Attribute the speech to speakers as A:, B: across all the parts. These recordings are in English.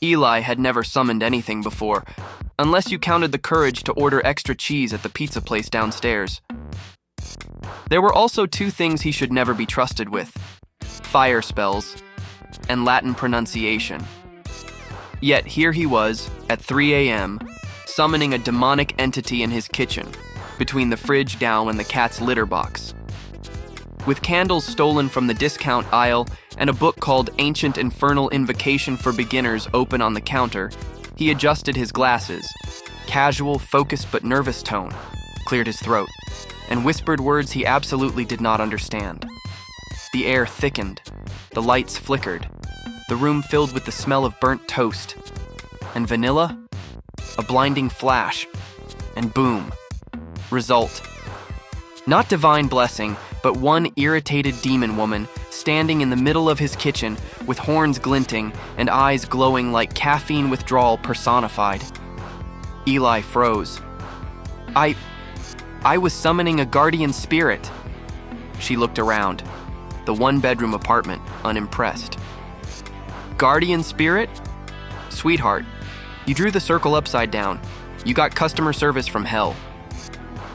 A: Eli had never summoned anything before, unless you counted the courage to order extra cheese at the pizza place downstairs. There were also two things he should never be trusted with: fire spells and Latin pronunciation. Yet here he was, at 3 a.m., summoning a demonic entity in his kitchen, between the fridge down and the cat's litter box. With candles stolen from the discount aisle and a book called Ancient Infernal Invocation for Beginners open on the counter, he adjusted his glasses. Casual, focused but nervous tone, cleared his throat, and whispered words he absolutely did not understand. The air thickened, the lights flickered, the room filled with the smell of burnt toast. And vanilla? A blinding flash, and boom. Result. Not divine blessing, but one irritated demon woman standing in the middle of his kitchen with horns glinting and eyes glowing like caffeine withdrawal personified. Eli froze. I was summoning a guardian spirit. She looked around, the one-bedroom apartment, unimpressed. Guardian spirit? Sweetheart, you drew the circle upside down. You got customer service from hell.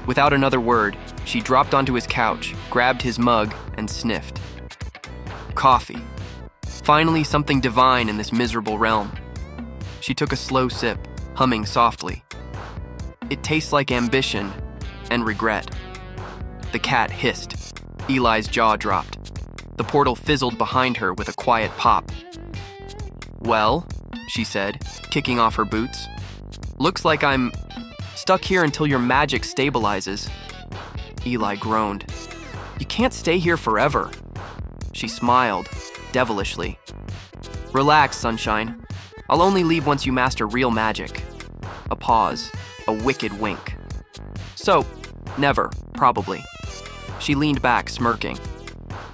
A: Without another word, she dropped onto his couch, grabbed his mug, and sniffed. Coffee. Finally, something divine in this miserable realm. She took a slow sip, humming softly. It tastes like ambition and regret. The cat hissed. Eli's jaw dropped. The portal fizzled behind her with a quiet pop. Well, she said, kicking off her boots. Looks like I'm stuck here until your magic stabilizes. Eli groaned. You can't stay here forever. She smiled, devilishly. Relax, sunshine. I'll only leave once you master real magic. A pause, a wicked wink. So, never, probably. She leaned back, smirking.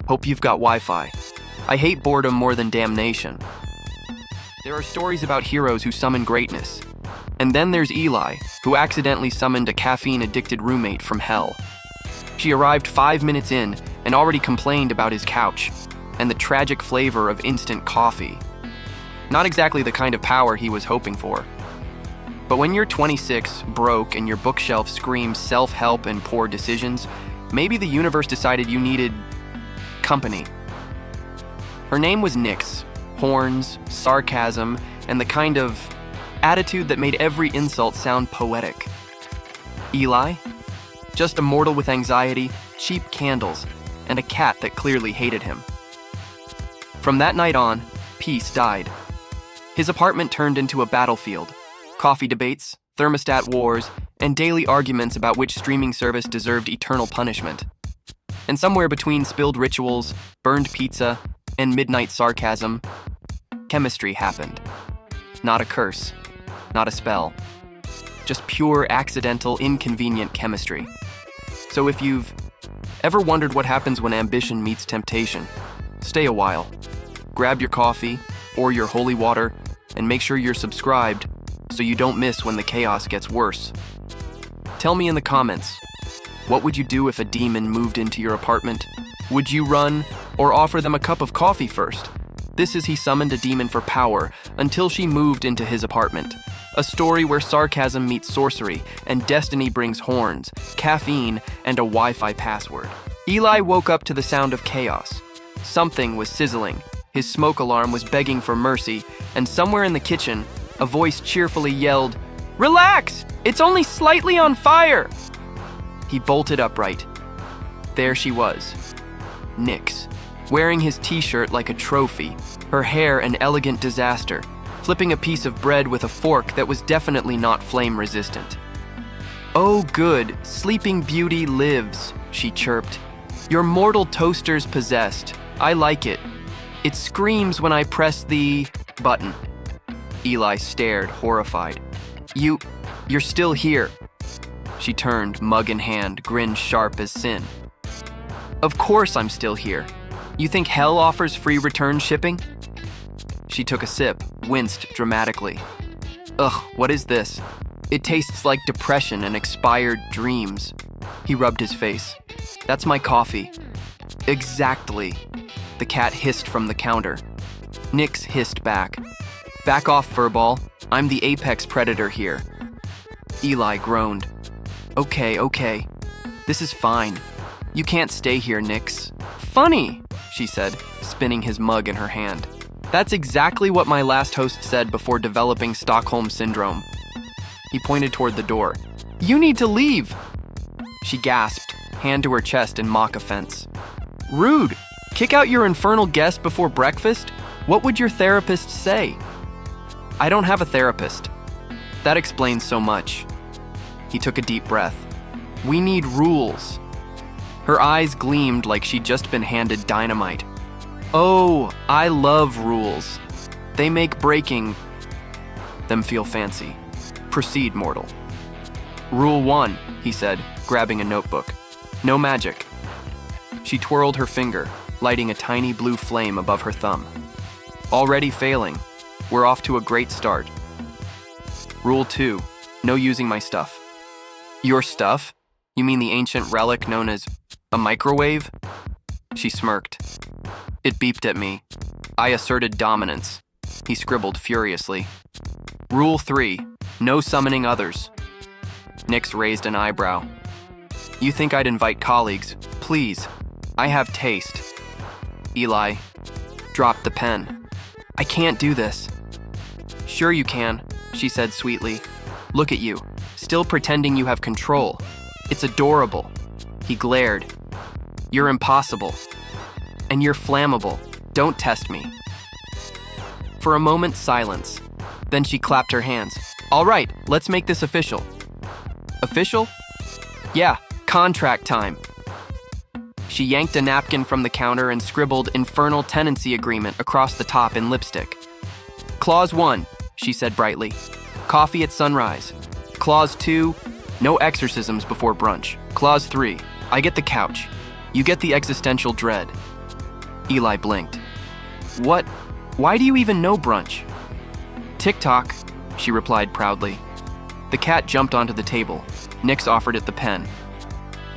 A: Hope you've got Wi-Fi. I hate boredom more than damnation. There are stories about heroes who summon greatness. And then there's Eli, who accidentally summoned a caffeine-addicted roommate from hell. She arrived 5 minutes in and already complained about his couch and the tragic flavor of instant coffee. Not exactly the kind of power he was hoping for. But when you're 26, broke, and your bookshelf screams self-help and poor decisions, maybe the universe decided you needed company. Her name was Nyx. Horns, sarcasm, and the kind of attitude that made every insult sound poetic. Eli? Just a mortal with anxiety, cheap candles, and a cat that clearly hated him. From that night on, peace died. His apartment turned into a battlefield. Coffee debates, thermostat wars, and daily arguments about which streaming service deserved eternal punishment. And somewhere between spilled rituals, burned pizza, and midnight sarcasm, chemistry happened. Not a curse, not a spell. Just pure, accidental, inconvenient chemistry. So if you've ever wondered what happens when ambition meets temptation, stay a while. Grab your coffee or your holy water and make sure you're subscribed so you don't miss when the chaos gets worse. Tell me in the comments, what would you do if a demon moved into your apartment? Would you run or offer them a cup of coffee first? This is He Summoned a Demon for Power Until She Moved into His Apartment. A story where sarcasm meets sorcery and destiny brings horns, caffeine, and a Wi-Fi password. Eli woke up to the sound of chaos. Something was sizzling. His smoke alarm was begging for mercy, and somewhere in the kitchen, a voice cheerfully yelled, "Relax! It's only slightly on fire!" He bolted upright. There she was, Nyx, wearing his t-shirt like a trophy, her hair an elegant disaster, flipping a piece of bread with a fork that was definitely not flame-resistant. "Oh good, Sleeping Beauty lives," she chirped. "Your mortal toaster's possessed. I like it. It screams when I press the button." Eli stared, horrified. You're still here." She turned, mug in hand, grin sharp as sin. "Of course I'm still here. You think hell offers free return shipping?" She took a sip, winced dramatically. "Ugh, what is this? It tastes like depression and expired dreams." He rubbed his face. "That's my coffee." "Exactly." The cat hissed from the counter. Nyx hissed back. Back off, furball. I'm the apex predator here. Eli groaned. Okay. This is fine. You can't stay here, Nix. Funny, she said, spinning his mug in her hand. That's exactly what my last host said before developing Stockholm Syndrome. He pointed toward the door. You need to leave! She gasped, hand to her chest in mock offense. Rude! Kick out your infernal guest before breakfast? What would your therapist say? I don't have a therapist. That explains so much. He took a deep breath. We need rules. Her eyes gleamed like she'd just been handed dynamite. Oh, I love rules. They make breaking them feel fancy. Proceed, mortal. Rule 1, he said, grabbing a notebook. No magic. She twirled her finger, lighting a tiny blue flame above her thumb. Already failing. We're off to a great start. Rule 2, no using my stuff. Your stuff? You mean the ancient relic known as a microwave? She smirked. It beeped at me. I asserted dominance. He scribbled furiously. Rule 3, no summoning others. Nix raised an eyebrow. You think I'd invite colleagues? Please. I have taste. Eli dropped the pen. I can't do this. Sure you can, she said sweetly. Look at you, still pretending you have control. It's adorable. He glared. You're impossible. And you're flammable. Don't test me. For a moment, silence. Then she clapped her hands. All right, let's make this official. Official? Yeah, contract time. She yanked a napkin from the counter and scribbled infernal tenancy agreement across the top in lipstick. Clause 1, she said brightly. Coffee at sunrise. Clause 2, no exorcisms before brunch. Clause 3, I get the couch. You get the existential dread. Eli blinked. What? Why do you even know brunch? TikTok, she replied proudly. The cat jumped onto the table. Nix offered it the pen.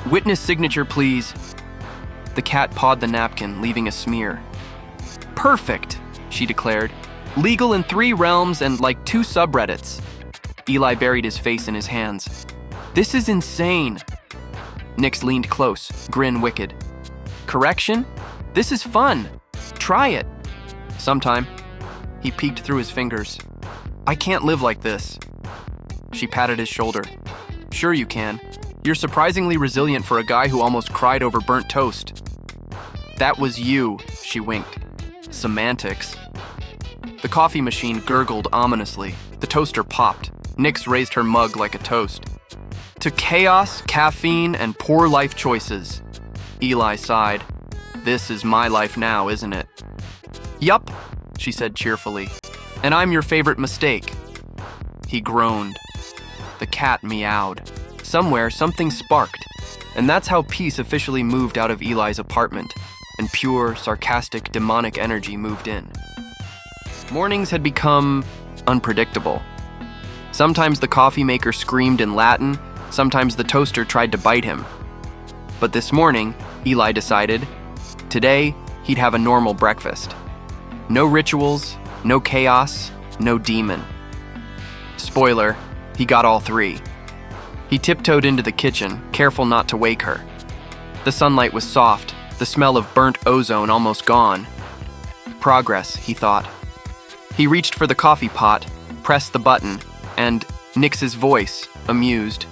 A: Witness signature, please. The cat pawed the napkin, leaving a smear. Perfect, she declared. Legal in 3 realms and like 2 subreddits. Eli buried his face in his hands. This is insane. Nix leaned close, grin wicked. Correction? This is fun. Try it. Sometime. He peeked through his fingers. I can't live like this. She patted his shoulder. Sure you can. You're surprisingly resilient for a guy who almost cried over burnt toast. That was you, she winked. Semantics. The coffee machine gurgled ominously. The toaster popped. Nix raised her mug like a toast. To chaos, caffeine, and poor life choices. Eli sighed. This is my life now, isn't it? Yup, she said cheerfully. And I'm your favorite mistake. He groaned. The cat meowed. Somewhere, something sparked. And that's how peace officially moved out of Eli's apartment, and pure, sarcastic, demonic energy moved in. Mornings had become unpredictable. Sometimes the coffee maker screamed in Latin, sometimes the toaster tried to bite him. But this morning, Eli decided, today, he'd have a normal breakfast. No rituals, no chaos, no demon. Spoiler, he got all 3. He tiptoed into the kitchen, careful not to wake her. The sunlight was soft, the smell of burnt ozone almost gone. Progress, he thought. He reached for the coffee pot, pressed the button, and Nix's voice, amused.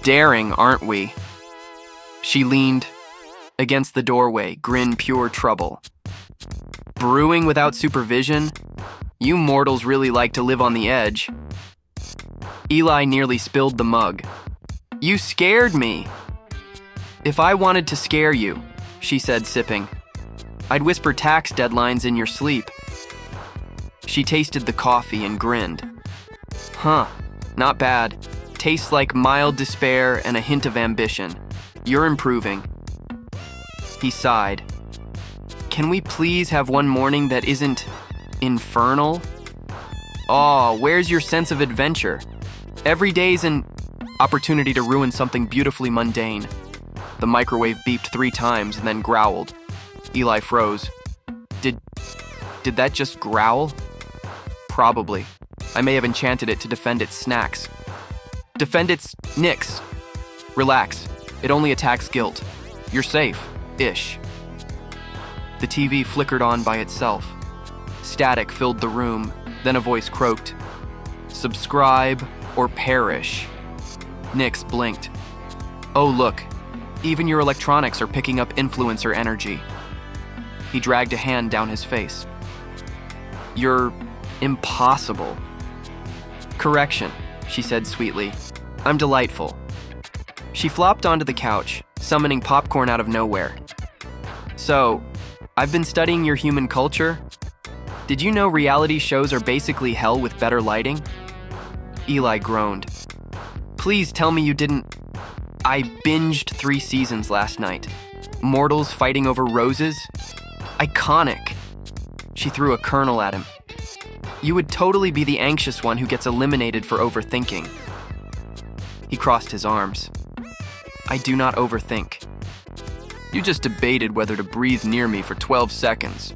A: Daring, aren't we? She leaned against the doorway, grin pure trouble. Brewing without supervision? You mortals really like to live on the edge. Eli nearly spilled the mug. You scared me. If I wanted to scare you, she said, sipping, I'd whisper tax deadlines in your sleep. She tasted the coffee and grinned. Huh, not bad. Tastes like mild despair and a hint of ambition. You're improving. He sighed. Can we please have one morning that isn't infernal? Aw, where's your sense of adventure? Every day's an opportunity to ruin something beautifully mundane. The microwave beeped 3 times and then growled. Eli froze. Did that just growl? Probably. I may have enchanted it to defend its snacks. Defend its nicks. Relax. It only attacks guilt. You're safe-ish. The TV flickered on by itself. Static filled the room, then a voice croaked, "Subscribe or perish." Nix blinked. "Oh, look. Even your electronics are picking up influencer energy." He dragged a hand down his face. "You're impossible." "Correction," she said sweetly. "I'm delightful." She flopped onto the couch, summoning popcorn out of nowhere. "So, I've been studying your human culture. Did you know reality shows are basically hell with better lighting?" Eli groaned. "Please tell me you didn't..." "I binged 3 seasons last night. Mortals fighting over roses? Iconic." She threw a kernel at him. "You would totally be the anxious one who gets eliminated for overthinking." He crossed his arms. "I do not overthink." "You just debated whether to breathe near me for 12 seconds.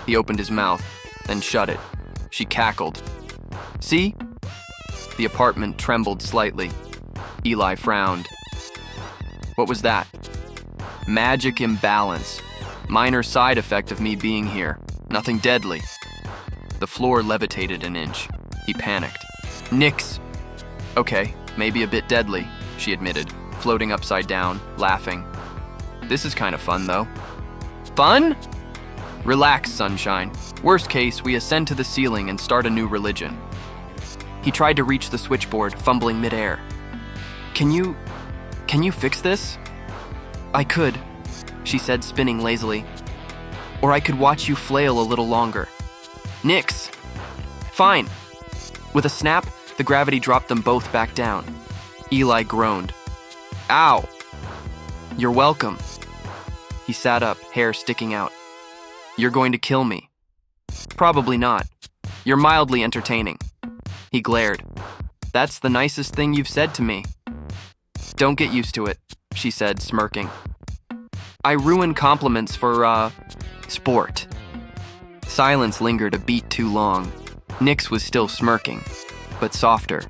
A: He opened his mouth, then shut it. She cackled. "See?" The apartment trembled slightly. Eli frowned. "What was that?" "Magic imbalance. Minor side effect of me being here. Nothing deadly." The floor levitated an inch. He panicked. "Nix." "Okay, maybe a bit deadly," she admitted, floating upside down, laughing. "This is kind of fun, though." "Fun?" "Relax, sunshine. Worst case, we ascend to the ceiling and start a new religion." He tried to reach the switchboard, fumbling midair. Can you fix this?" "I could," she said, spinning lazily. "Or I could watch you flail a little longer." "Nix." "Fine." With a snap, the gravity dropped them both back down. Eli groaned. "Ow." "You're welcome." He sat up, hair sticking out. "You're going to kill me." "Probably not. You're mildly entertaining." He glared. "That's the nicest thing you've said to me." "Don't get used to it," she said, smirking. "I ruin compliments for, sport." Silence lingered a beat too long. Nix was still smirking, but softer.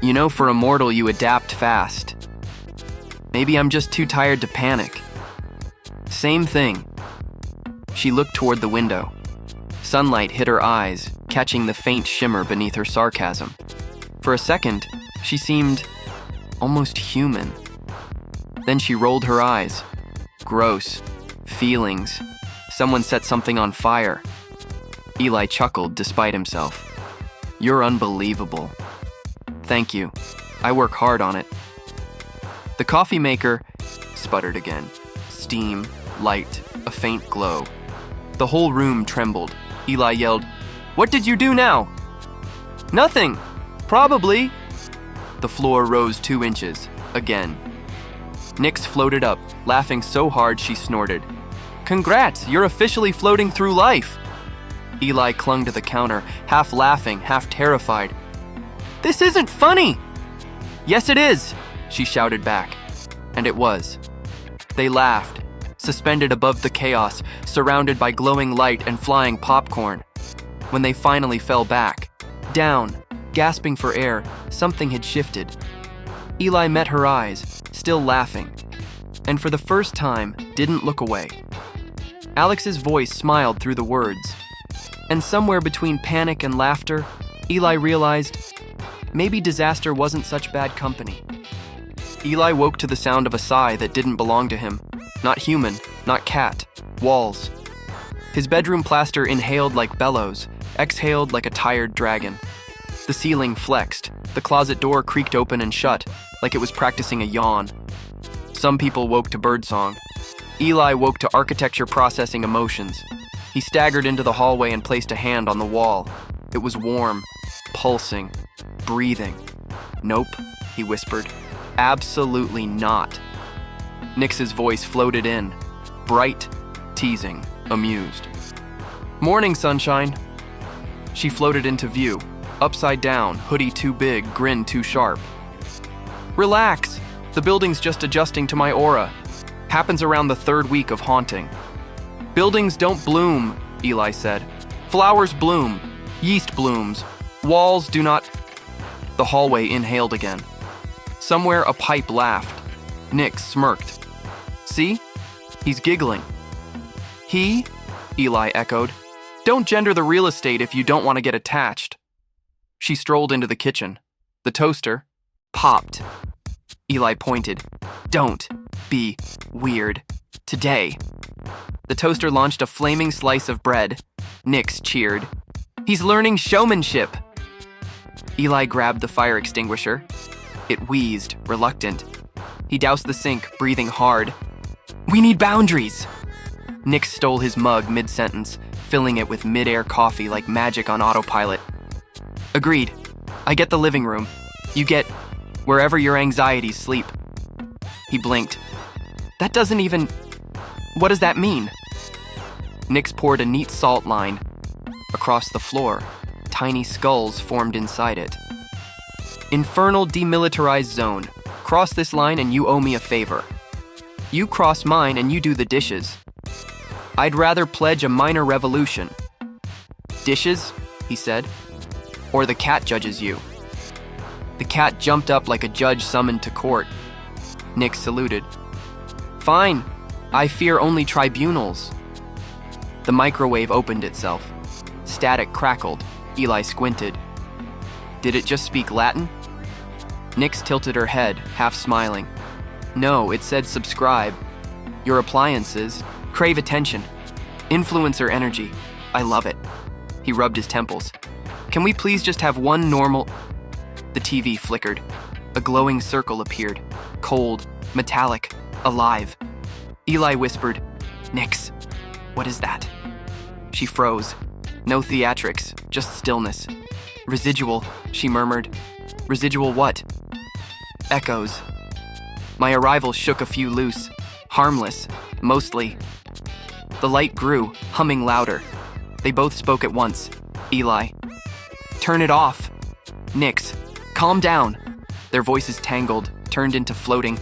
A: "You know, for a mortal, you adapt fast. Maybe I'm just too tired to panic." "Same thing." She looked toward the window. Sunlight hit her eyes, catching the faint shimmer beneath her sarcasm. For a second, she seemed almost human. Then she rolled her eyes. Gross. Feelings. Someone set something on fire. Eli chuckled despite himself. "You're unbelievable." "Thank you. I work hard on it." The coffee maker sputtered again. Steam, light, a faint glow. The whole room trembled. Eli yelled, "What did you do now?" "Nothing. Probably." The floor rose 2 inches. Again. Nix floated up, laughing so hard she snorted. "Congrats, you're officially floating through life." Eli clung to the counter, half laughing, half terrified. "This isn't funny." "Yes, it is," she shouted back. And it was. They laughed, suspended above the chaos, surrounded by glowing light and flying popcorn. When they finally fell back, down, gasping for air, something had shifted. Eli met her eyes, still laughing, and for the first time, didn't look away. Alex's voice smiled through the words, and somewhere between panic and laughter, Eli realized maybe disaster wasn't such bad company. Eli woke to the sound of a sigh that didn't belong to him. Not human, not cat, walls. His bedroom plaster inhaled like bellows, exhaled like a tired dragon. The ceiling flexed, the closet door creaked open and shut, like it was practicing a yawn. Some people woke to birdsong. Eli woke to architecture processing emotions. He staggered into the hallway and placed a hand on the wall. It was warm, pulsing, breathing. "Nope," he whispered. "Absolutely not." Nix's voice floated in, bright, teasing, amused. "Morning, sunshine." She floated into view, upside down, hoodie too big, grin too sharp. "Relax. The building's just adjusting to my aura. Happens around the 3rd week of haunting." "Buildings don't bloom," Eli said. "Flowers bloom. Yeast blooms. Walls do not... The hallway inhaled again. Somewhere a pipe laughed. Nix smirked. See? He's giggling. He? Eli echoed. Don't gender the real estate if you don't want to get attached. She strolled into the kitchen. The toaster popped. Eli pointed. Don't be weird. Today. The toaster launched a flaming slice of bread. Nix cheered. He's learning showmanship. Eli grabbed the fire extinguisher. It wheezed, reluctant. He doused the sink, breathing hard. We need boundaries. Nix stole his mug mid-sentence, filling it with mid-air coffee like magic on autopilot. Agreed. I get the living room. You get wherever your anxieties sleep. He blinked. That doesn't even... What does that mean? Nix poured a neat salt line. Across the floor, tiny skulls formed inside it. Infernal demilitarized zone. Cross this line and you owe me a favor. You cross mine and you do the dishes. I'd rather pledge a minor revolution. Dishes, he said, or the cat judges you. The cat jumped up like a judge summoned to court. Nix saluted. Fine, I fear only tribunals. The microwave opened itself. Static crackled. Eli squinted. Did it just speak Latin? Nix tilted her head, half smiling. No, it said subscribe. Your appliances crave attention. Influencer energy. I love it. He rubbed his temples. Can we please just have one normal... The TV flickered. A glowing circle appeared. Cold, metallic, alive. Eli whispered, Nix, what is that? She froze. No theatrics, just stillness. Residual, she murmured. Residual what? Echoes. My arrival shook a few loose. Harmless, mostly. The light grew, humming louder. They both spoke at once. Eli. Turn it off. Nix. Calm down. Their voices tangled, turned into floating.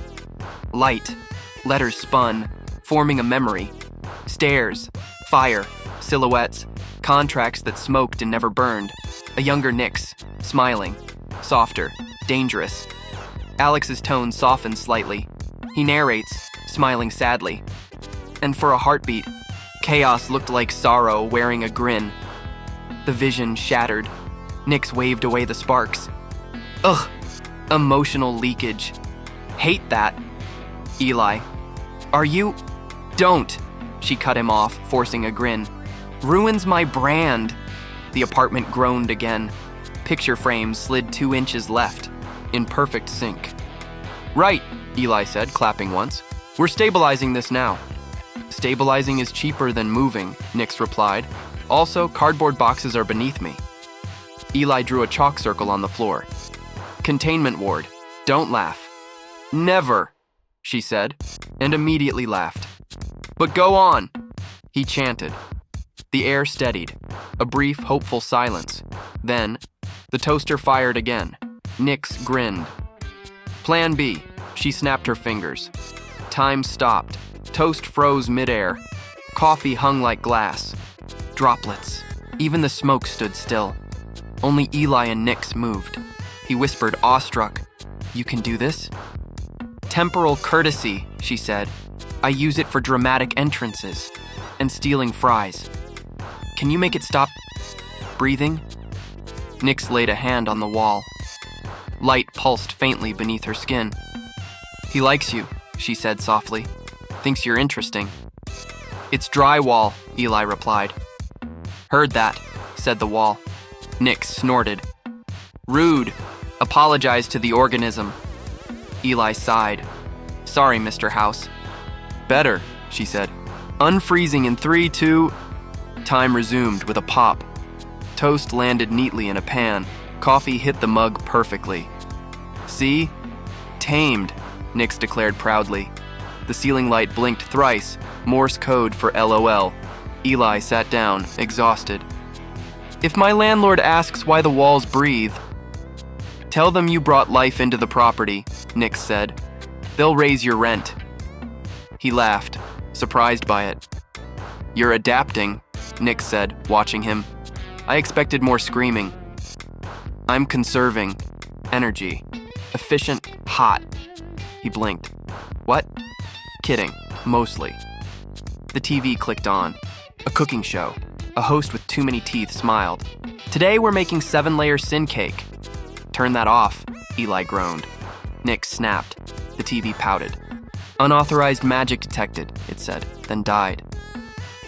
A: Light. Letters spun, forming a memory. Stairs. Fire. Silhouettes. Contracts that smoked and never burned. A younger Nix. Smiling. Softer. Dangerous. Alex's tone softened slightly. He narrates, smiling sadly. And for a heartbeat, chaos looked like sorrow wearing a grin. The vision shattered. Nix waved away the sparks. Ugh, emotional leakage. Hate that. Eli. Are you? Don't. She cut him off, forcing a grin. Ruins my brand. The apartment groaned again. Picture frames slid 2 inches left, in perfect sync. Right, Eli said, clapping once. We're stabilizing this now. Stabilizing is cheaper than moving, Nix replied. Also, cardboard boxes are beneath me. Eli drew a chalk circle on the floor. Containment ward. Don't laugh. Never, she said, and immediately laughed. But go on, he chanted. The air steadied. A brief, hopeful silence. Then, the toaster fired again. Nix grinned. Plan B. She snapped her fingers. Time stopped. Toast froze midair. Coffee hung like glass. Droplets. Even the smoke stood still. Only Eli and Nix moved. He whispered, awestruck, You can do this? Temporal courtesy, she said. I use it for dramatic entrances and stealing fries. Can you make it stop breathing? Nix laid a hand on the wall. Light pulsed faintly beneath her skin. He likes you, she said softly. Thinks you're interesting. It's drywall, Eli replied. Heard that, said the wall. Nix snorted. Rude. Apologize to the organism. Eli sighed. Sorry, Mr. House. Better, she said. Unfreezing in 3, 2... Time resumed with a pop. Toast landed neatly in a pan. Coffee hit the mug perfectly. See? Tamed, Nix declared proudly. The ceiling light blinked thrice, Morse code for LOL. Eli sat down, exhausted. If my landlord asks why the walls breathe, tell them you brought life into the property, Nix said. They'll raise your rent. He laughed, surprised by it. You're adapting, Nix said, watching him. I expected more screaming. I'm conserving energy. Efficient, hot. He blinked. What? Kidding, mostly. The TV clicked on. A cooking show. A host with too many teeth smiled. Today we're making 7-layer sin cake. Turn that off, Eli groaned. Nick snapped. The TV pouted. Unauthorized magic detected, it said, then died.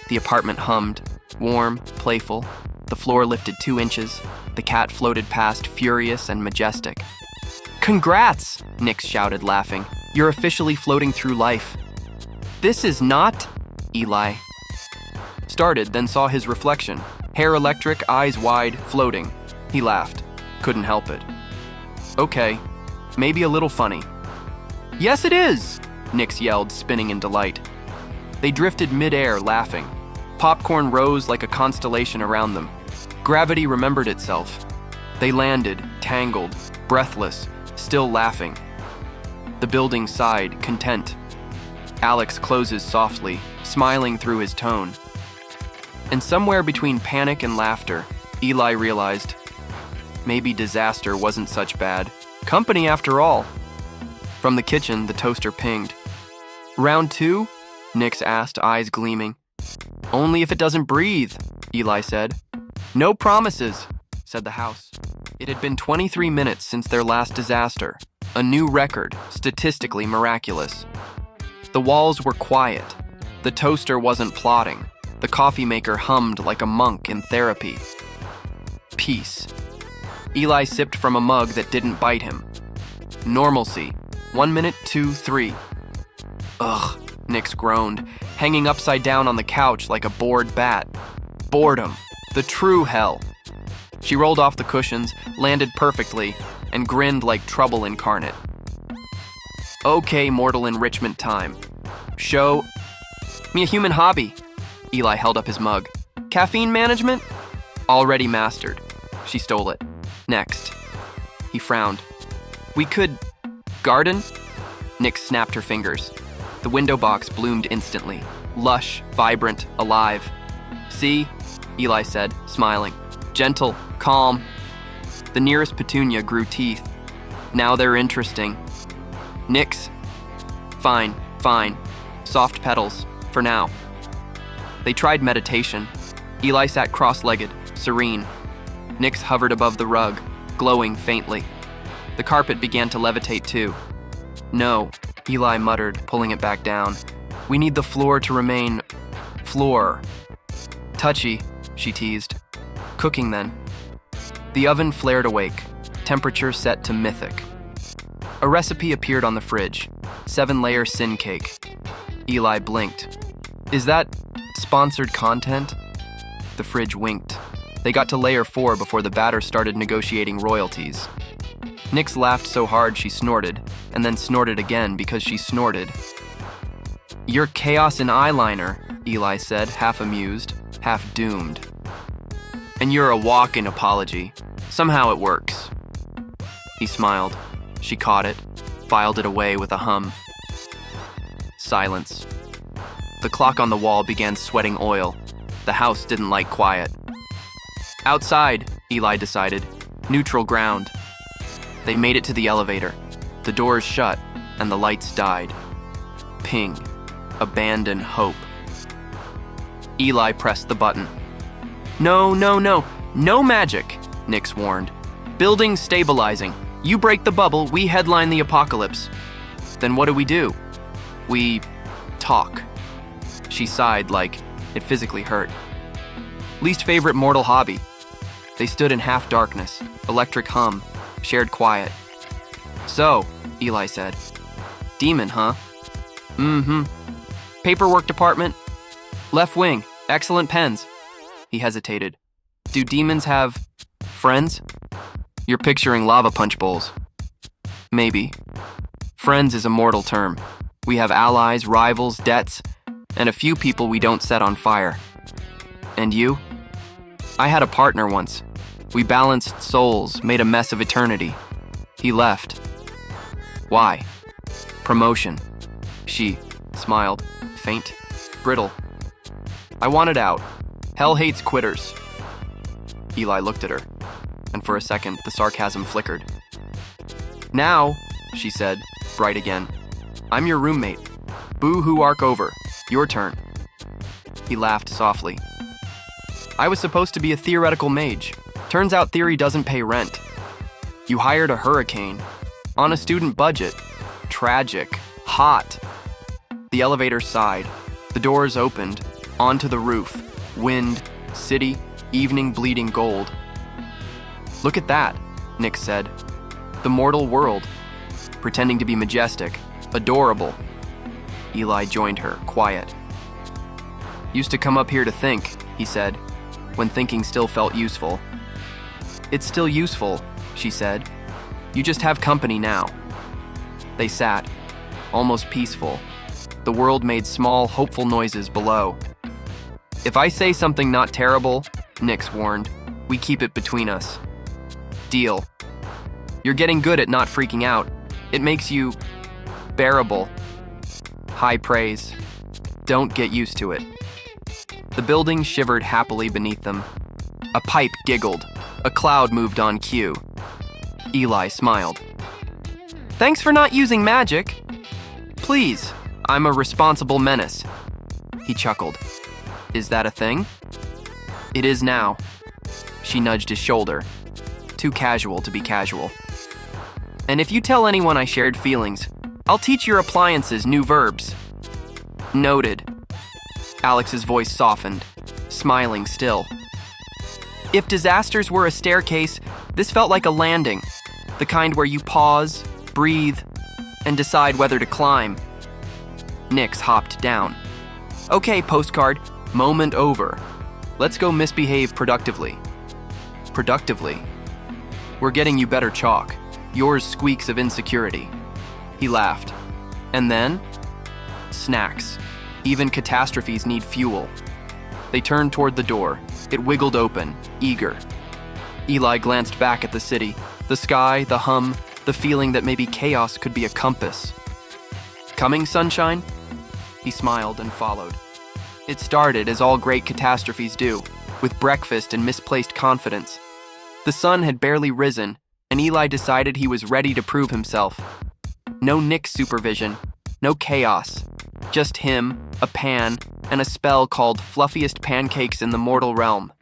A: The apartment hummed, warm, playful. The floor lifted 2 inches. The cat floated past, furious and majestic. Congrats, Nick shouted, laughing. You're officially floating through life. This is not, Eli started, then saw his reflection. Hair electric, eyes wide, floating. He laughed. Couldn't help it. Okay, maybe a little funny. Yes, it is, Nix yelled, spinning in delight. They drifted mid-air, laughing. Popcorn rose like a constellation around them. Gravity remembered itself. They landed, tangled, breathless, still laughing. The building sighed, content. Alex closes softly, smiling through his tone. And somewhere between panic and laughter, Eli realized maybe disaster wasn't such bad. Company after all. From the kitchen, the toaster pinged. Round 2? Nix asked, eyes gleaming. Only if it doesn't breathe, Eli said. No promises, said the house. It had been 23 minutes since their last disaster. A new record, statistically miraculous. The walls were quiet. The toaster wasn't plotting. The coffee maker hummed like a monk in therapy. Peace. Eli sipped from a mug that didn't bite him. Normalcy. 1 minute, 2, 3. Ugh, Nix groaned, hanging upside down on the couch like a bored bat. Boredom. The true hell. She rolled off the cushions, landed perfectly, and grinned like trouble incarnate. Okay, mortal enrichment time. Show me a human hobby. Eli held up his mug. Caffeine management? Already mastered. She stole it. Next. He frowned. We could garden? Nix snapped her fingers. The window box bloomed instantly. Lush, vibrant, alive. See? Eli said, smiling. Gentle, calm. The nearest petunia grew teeth. Now they're interesting. Nix. Fine, fine. Soft petals, for now. They tried meditation. Eli sat cross-legged, serene. Nix hovered above the rug, glowing faintly. The carpet began to levitate too. No, Eli muttered, pulling it back down. We need the floor to remain floor. Touchy, she teased. Cooking then. The oven flared awake, temperature set to mythic. A recipe appeared on the fridge. 7-layer sin cake. Eli blinked. Is that sponsored content? The fridge winked. They got to layer 4 before the batter started negotiating royalties. Nix laughed so hard she snorted, and then snorted again because she snorted. You're chaos in eyeliner, Eli said, half amused, half doomed. And you're a walk-in apology. Somehow it works. He smiled. She caught it, filed it away with a hum. Silence. The clock on the wall began sweating oil. The house didn't like quiet. Outside, Eli decided. Neutral ground. They made it to the elevator. The doors shut, and the lights died. Ping. Abandon hope. Eli pressed the button. No, no, no. No magic, Nix warned. Building stabilizing. You break the bubble, we headline the apocalypse. Then what do? We talk. She sighed like it physically hurt. Least favorite mortal hobby. They stood in half darkness, electric hum, shared quiet. So, Eli said. Demon, huh? Mm-hmm. Paperwork department. Left wing, excellent pens. He hesitated. Do demons have friends? You're picturing lava punch bowls. Maybe. Friends is a mortal term. We have allies, rivals, debts, and a few people we don't set on fire. And you? I had a partner once. We balanced souls, made a mess of eternity. He left. Why? Promotion. She smiled, faint, brittle. I wanted out. Hell hates quitters. Eli looked at her, and for a second, the sarcasm flickered. "Now," she said, bright again, "I'm your roommate. Boo-hoo arc over. Your turn." He laughed softly. "I was supposed to be a theoretical mage. Turns out theory doesn't pay rent. You hired a hurricane. On a student budget. Tragic. Hot." The elevator sighed. The doors opened. Onto the roof. Wind, city, evening bleeding gold. "Look at that," Nick said. "The mortal world. Pretending to be majestic. Adorable." Eli joined her, quiet. "Used to come up here to think," he said, when thinking still felt useful. "It's still useful," she said. "You just have company now." They sat, almost peaceful. The world made small, hopeful noises below. "If I say something not terrible," Nix warned, "we keep it between us. Deal. You're getting good at not freaking out. It makes you bearable." High praise. Don't get used to it. The building shivered happily beneath them. A pipe giggled. A cloud moved on cue. Eli smiled. "Thanks for not using magic." "Please, I'm a responsible menace." He chuckled. "Is that a thing?" "It is now." She nudged his shoulder. Too casual to be casual. "And if you tell anyone I shared feelings, I'll teach your appliances new verbs." "Noted." Alex's voice softened, smiling still. "If disasters were a staircase, this felt like a landing, the kind where you pause, breathe, and decide whether to climb." Nix hopped down. "Okay, postcard, moment over. Let's go misbehave productively." "Productively? We're getting you better chalk. Yours squeaks of insecurity." He laughed. "And then?" "Snacks. Even catastrophes need fuel." They turned toward the door. It wiggled open, eager. Eli glanced back at the city, the sky, the hum, the feeling that maybe chaos could be a compass. "Coming, sunshine?" He smiled and followed. It started, as all great catastrophes do, with breakfast and misplaced confidence. The sun had barely risen, and Eli decided he was ready to prove himself. No Nick's supervision, no chaos. Just him, a pan, and a spell called Fluffiest Pancakes in the Mortal Realm.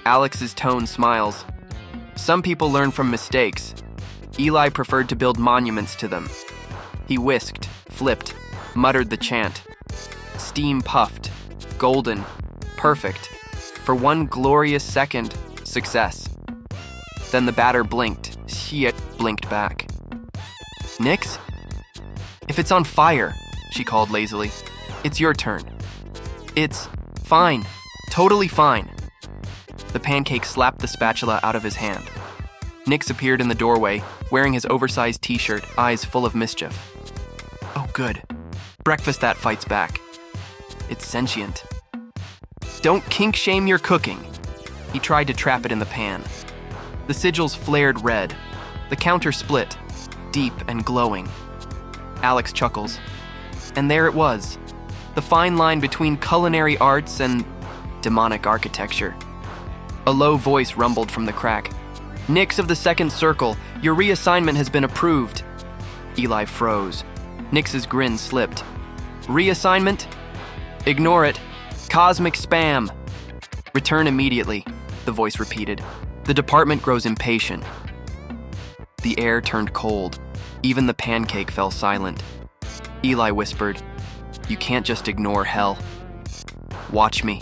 A: Alex's tone smiles. Some people learn from mistakes. Eli preferred to build monuments to them. He whisked, flipped, muttered the chant. Steam puffed, golden, perfect. For one glorious second, success. Then the batter blinked. Shit blinked back. "Nix? If it's on fire," she called lazily. "It's your turn." "It's fine. Totally fine." The pancake slapped the spatula out of his hand. Nix appeared in the doorway, wearing his oversized t-shirt, eyes full of mischief. "Oh, good. Breakfast that fights back. It's sentient." "Don't kink-shame your cooking." He tried to trap it in the pan. The sigils flared red. The counter split, deep and glowing. Alex chuckles. And there it was, the fine line between culinary arts and demonic architecture. A low voice rumbled from the crack. "Nix of the second circle, your reassignment has been approved." Eli froze. Nix's grin slipped. "Reassignment? Ignore it. Cosmic spam." "Return immediately," the voice repeated. "The department grows impatient." The air turned cold. Even the pancake fell silent. Eli whispered, "You can't just ignore hell. Watch me."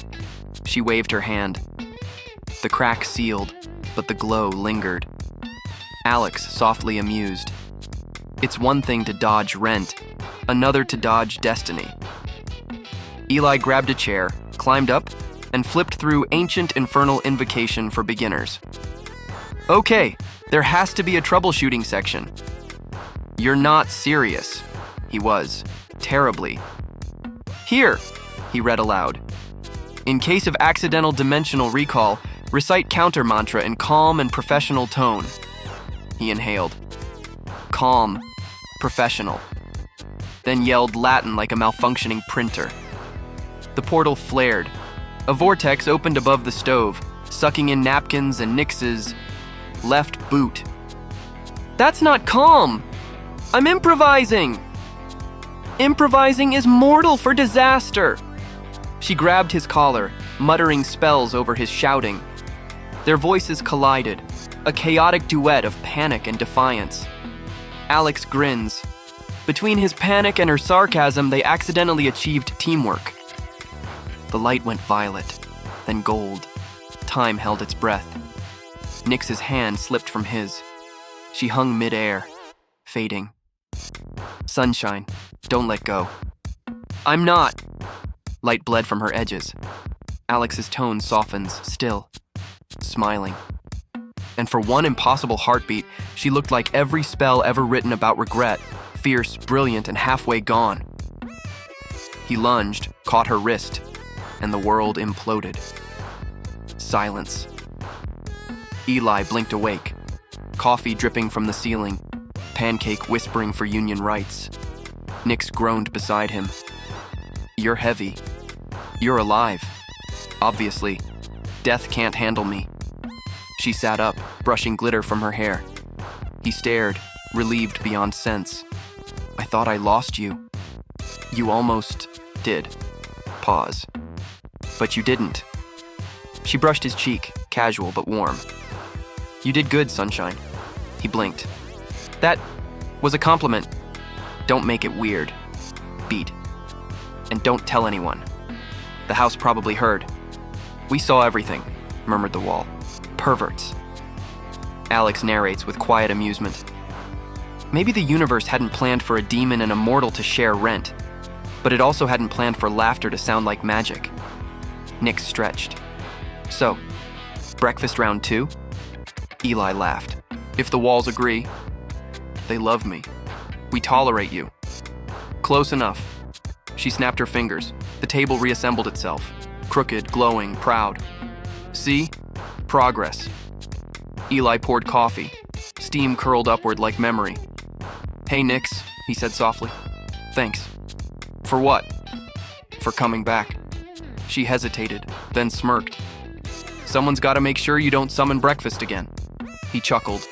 A: She waved her hand. The crack sealed, but the glow lingered. Alex softly amused. It's one thing to dodge rent, another to dodge destiny. Eli grabbed a chair, climbed up, and flipped through Ancient Infernal Invocation for Beginners. "Okay, there has to be a troubleshooting section." "You're not serious." He was, terribly. "Here," he read aloud. "In case of accidental dimensional recall, recite counter mantra in calm and professional tone." He inhaled. Calm, professional. Then yelled Latin like a malfunctioning printer. The portal flared. A vortex opened above the stove. sucking in napkins and Nix's left boot. That's not calm. I'm improvising. Improvising is mortal for disaster. She grabbed his collar, muttering spells over his shouting. Their voices collided, a chaotic duet of panic and defiance. Alex grins. Between his panic and her sarcasm, they accidentally achieved teamwork. The light went violet, then gold. Time held its breath. Nix's hand slipped from his. She hung mid-air, fading. Sunshine, don't let go. I'm not. Light bled from her edges. Alex's tone softens, still, smiling. And for one impossible heartbeat, she looked like every spell ever written about regret, fierce, brilliant, and halfway gone. He lunged, caught her wrist, and the world imploded. Silence. Eli blinked awake, coffee dripping from the ceiling, pancake whispering for union rights. Nix groaned beside him. You're heavy. You're alive. Obviously, death can't handle me. She sat up, brushing glitter from her hair. He stared, relieved beyond sense. I thought I lost you. You almost did. Pause. But you didn't. She brushed his cheek, casual but warm. You did good, Sunshine. He blinked. That was a compliment. Don't make it weird. Beat. And don't tell anyone. The house probably heard. We saw everything, murmured the wall. Perverts. Alex narrates with quiet amusement. Maybe the universe hadn't planned for a demon and a mortal to share rent, but it also hadn't planned for laughter to sound like magic. Nix stretched. So, breakfast round 2? Eli laughed. If the walls agree, they love me. We tolerate you. Close enough. She snapped her fingers. The table reassembled itself. Crooked, glowing, proud. See? Progress. Eli poured coffee. Steam curled upward like memory. Hey, Nix, he said softly. Thanks. For what? For coming back. She hesitated, then smirked. Someone's got to make sure you don't summon breakfast again. He chuckled.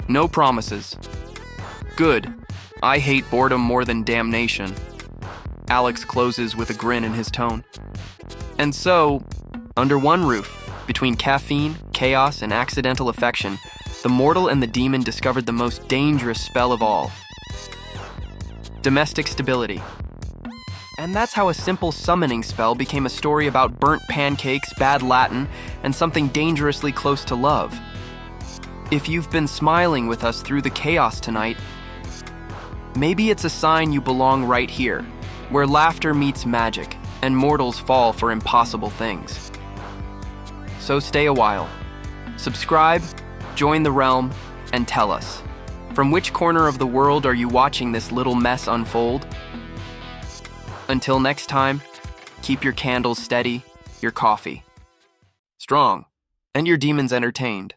A: No promises. Good. I hate boredom more than damnation. Alex closes with a grin in his tone. And so, under one roof, between caffeine, chaos, and accidental affection, the mortal and the demon discovered the most dangerous spell of all. Domestic stability. And that's how a simple summoning spell became a story about burnt pancakes, bad Latin, and something dangerously close to love. If you've been smiling with us through the chaos tonight, maybe it's a sign you belong right here, where laughter meets magic, and mortals fall for impossible things. So stay a while. Subscribe, join the realm, and tell us, from which corner of the world are you watching this little mess unfold? Until next time, keep your candles steady, your coffee strong, and your demons entertained.